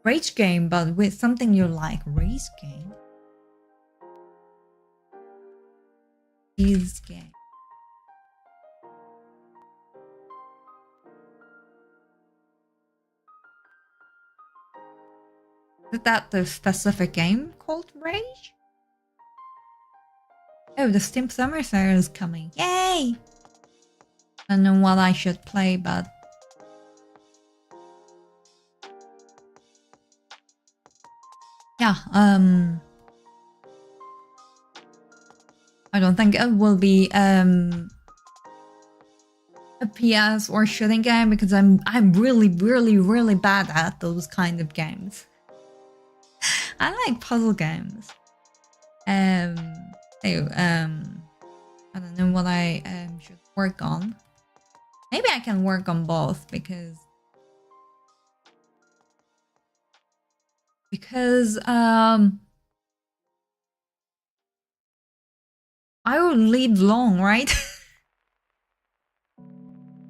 Rage game, but with something you like. Race game. Is game. Is that the specific game called Rage? Oh, the Steam Summer Sale is coming. Yay! I don't know what I should play, but yeah, I don't think it will be a PS or shooting game, because I'm really bad at those kind of games. I like puzzle games. I don't know what I should work on. Maybe I can work on both, because I will live long, right?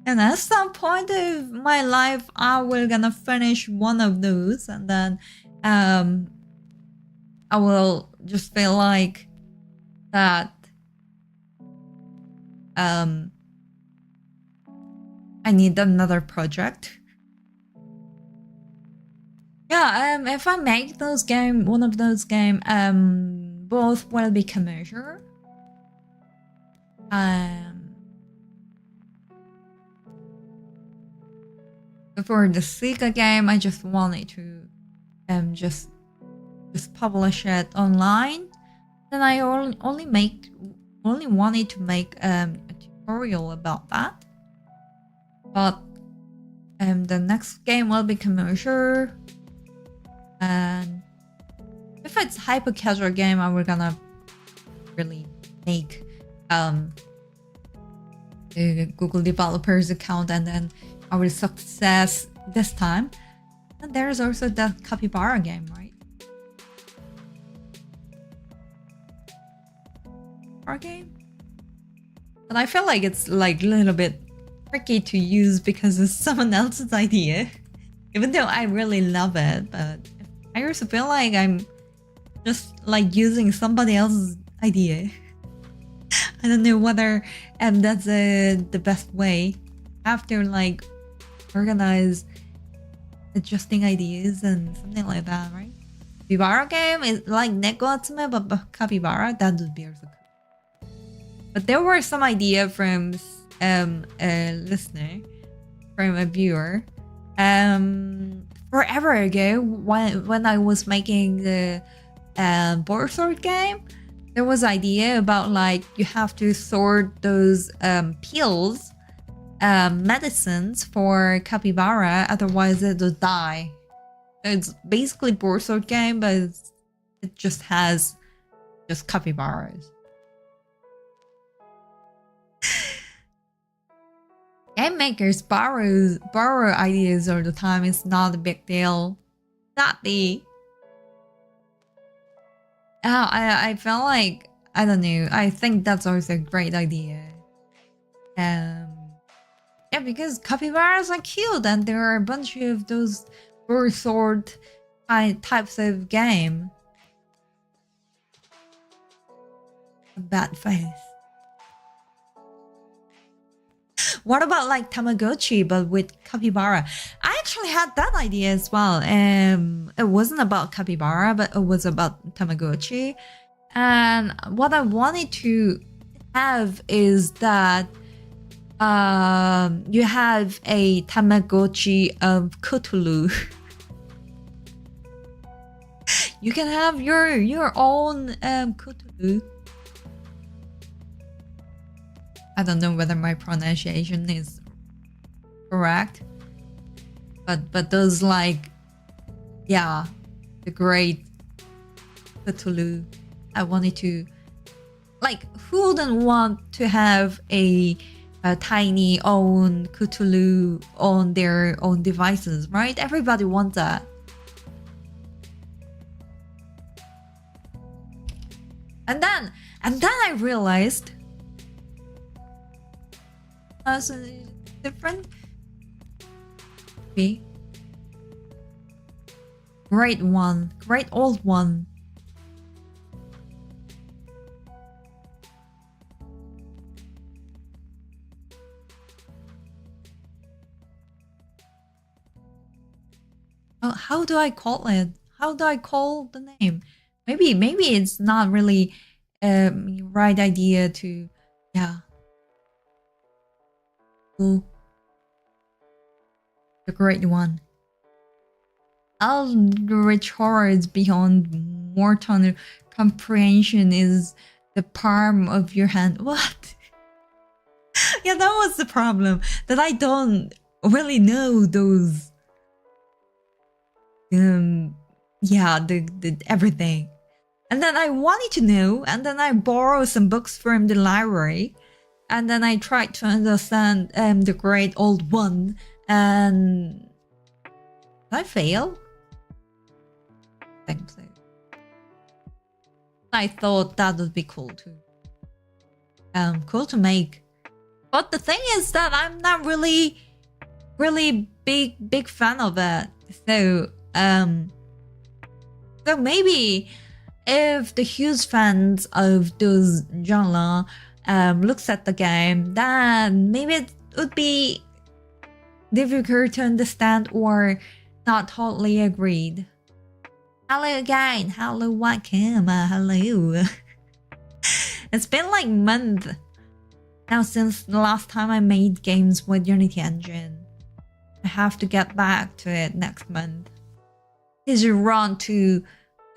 And at some point of my life, I will gonna finish one of those, and then I will just feel like that I need another project. Yeah, if I make those one of those game, both will be commercial. For the Sega game, I just wanted to just publish it online. Then I only wanted to make a tutorial about that. But the next game will be commercial, and if it's hyper casual game, I will gonna really make the Google developers account, and then I will success this time. And there's also the Capybara game, right? Our game, but I feel like it's like a little bit tricky to use because it's someone else's idea, even though I really love it. But I also feel like I'm just like using somebody else's idea. I don't know whether that's the best way. After like organize adjusting ideas and something like that, right? Capybara game is like Neko Atsume, but Capybara, that would be also cool. But there were some idea from a listener, from a viewer, forever ago when I was making the board sort game. There was idea about like you have to sort those pills, medicines for capybara, otherwise it'll die. So it's basically board sort game, but it just has just capybaras. Game makers borrow ideas all the time. It's not a big deal. Not the. I felt like, I don't know, I think that's also a great idea. Yeah, because capybaras are cute, and there are a bunch of those sword types of game. A bad face. What about like Tamagotchi, but with capybara? I actually had that idea as well. It wasn't about capybara, but it was about Tamagotchi. And what I wanted to have is that you have a Tamagotchi of Cthulhu. You can have your own Cthulhu. I don't know whether my pronunciation is correct, but those like, yeah, the great Cthulhu. I wanted to, like, who wouldn't want to have a tiny own Cthulhu on their own devices, right? Everybody wants that. And then I realized different. Okay. Great one, great old one. Oh, how do I call it? How do I call the name? Maybe it's not really right idea to, yeah. Ooh. The great one. Richard's beyond mortal comprehension is the palm of your hand. What? Yeah, that was the problem. That I don't really know those. Yeah, the everything. And then I wanted to know, and then I borrowed some books from the library, and then I tried to understand the great old one, and did I fail? I think so. I thought that would be cool too. Cool to make. But the thing is that I'm not really big fan of it. So maybe if the huge fans of those genre looks at the game, then maybe it would be difficult to understand or not totally agreed. Hello again. Hello, welcome. Hello. It's been like a month now since the last time I made games with Unity Engine. I have to get back to it next month. Is you run to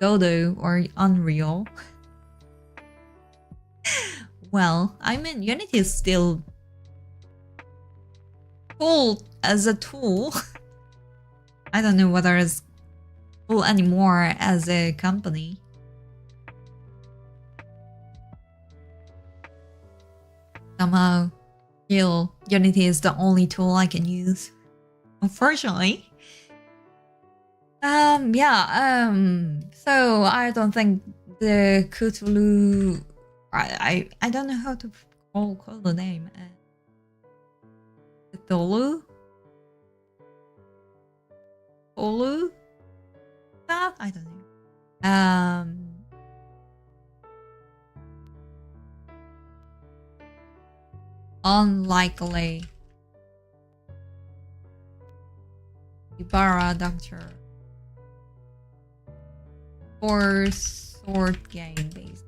Godot or Unreal? Well, I mean, Unity is still cool as a tool. I don't know whether it's cool anymore as a company. Somehow, still, Unity is the only tool I can use. Unfortunately. So I don't think the Cthulhu. I don't know how to call the name. Cthulhu. Cthulhu. I don't know. Unlikely. Ibarra Doctor. Or sword game based.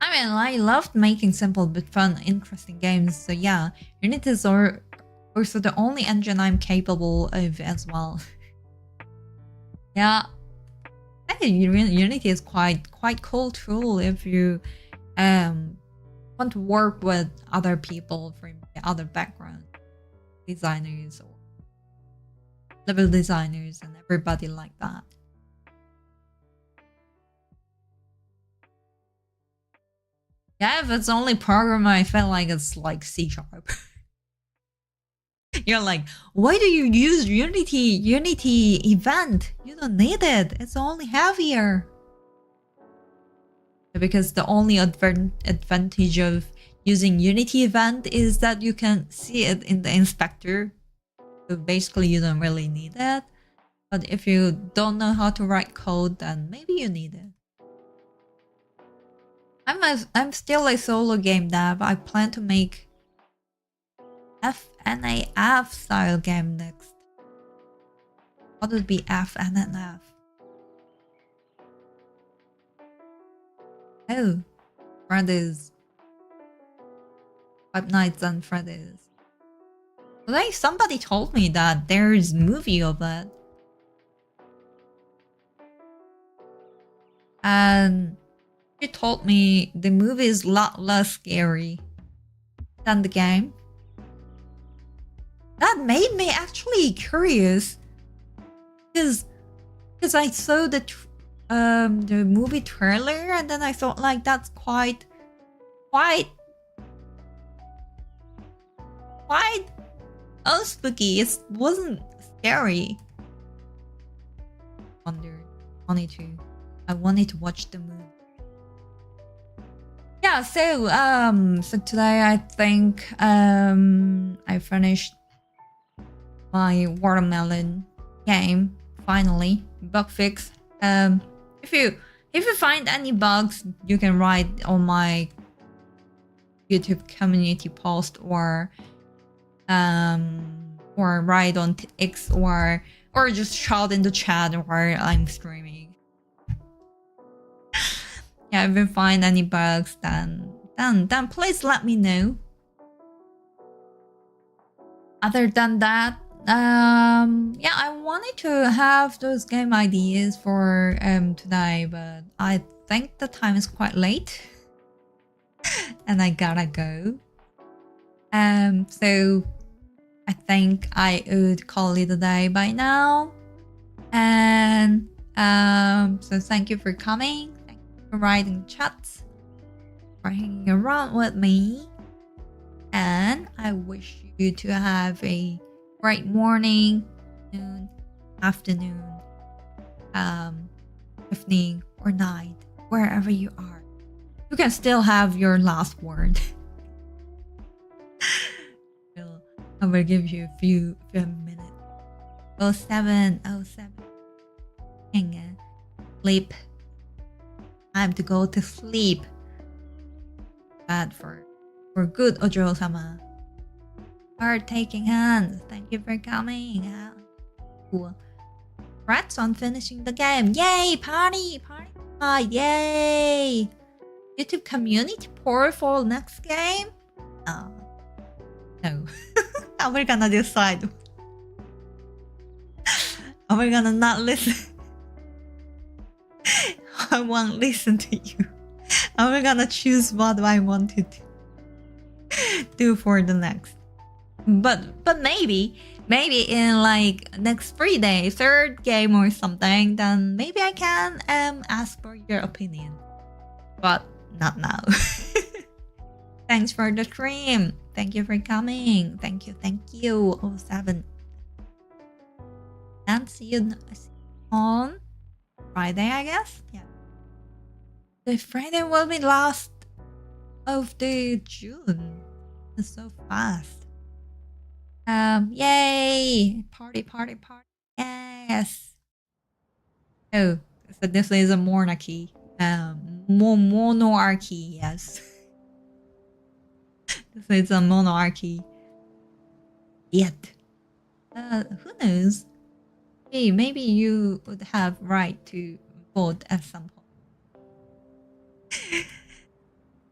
I mean, I loved making simple but fun, interesting games. So yeah, Unity is also the only engine I'm capable of as well. Yeah, I think Unity is quite cool tool if you want to work with other people from other backgrounds, designers or level designers and everybody like that. Yeah, if it's only programmer, I feel like it's like C#. You're like, why do you use Unity event? You don't need it. It's only heavier. Because the only advantage of using Unity event is that you can see it in the inspector. So basically you don't really need it. But if you don't know how to write code, then maybe you need it. I'm still a solo game dev. I plan to make FNAF style game next. What would be FNAF? Oh, Fridays. Five Nights and Fridays. Today somebody told me that there's a movie of that. And she told me the movie is a lot less scary than the game. That made me actually curious. Because I saw the movie trailer and then I thought like that's quite spooky. It wasn't scary. I wanted to watch the movie. Yeah, so today I think I finished my watermelon game finally. Bug fix. If you find any bugs, you can write on my YouTube community post or write on X or just shout in the chat while I'm streaming. Yeah, if you find any bugs, then please let me know. Other than that, yeah, I wanted to have those game ideas for today, but I think the time is quite late and I gotta go. So I think I would call it a day by now. And so thank you for coming. Thank you for writing chats, for hanging around with me. And I wish you to have a great morning, noon, afternoon, evening, or night, wherever you are. You can still have your last word. I will give you a few minutes. 07. Sleep. Time to go to sleep. Bad for good, Ojo-sama. Start taking hands. Thank you for coming. Cool. Congrats on finishing the game. Yay! Party! Yay! YouTube community pour for next game? No. We're gonna decide. We're gonna not listen. I won't listen to you. We're gonna choose what I want to do for the next. But maybe in like next 3 days, third game or something, then maybe I can ask for your opinion. But not now. Thanks for the stream. Thank you for coming. Thank you. 07. And see you on Friday, I guess. Yeah. The Friday will be last of the June. It's so fast. Yay! Party. Yes. Oh, so this is a monarchy. Monarchy, yes. This is a monarchy. Yet. Who knows? Hey, maybe you would have right to vote at some point.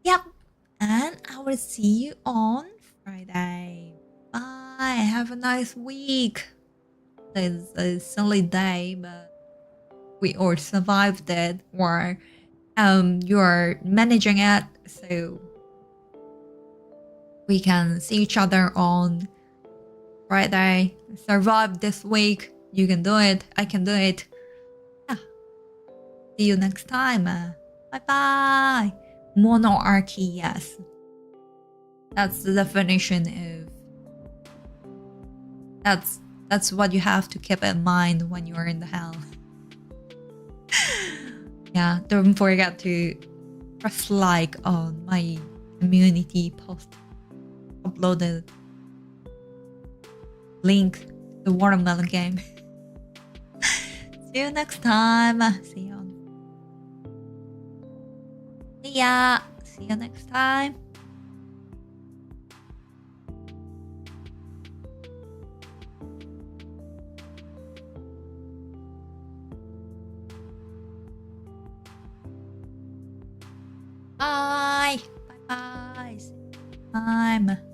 Yep. And I will see you on Friday. Bye. Have a nice week. It's a silly day, but we all survived it, or you're managing it, so we can see each other on Friday. Survive this week. You can do it. I can do it. Yeah. See you next time. Bye-bye. Monarchy, yes. That's the definition of That's what you have to keep in mind when you're in the hell. Yeah, don't forget to press like on my community post. Uploaded link to the watermelon game. See you next time. See ya. See you next time. Bye. Bye bye. See you next time.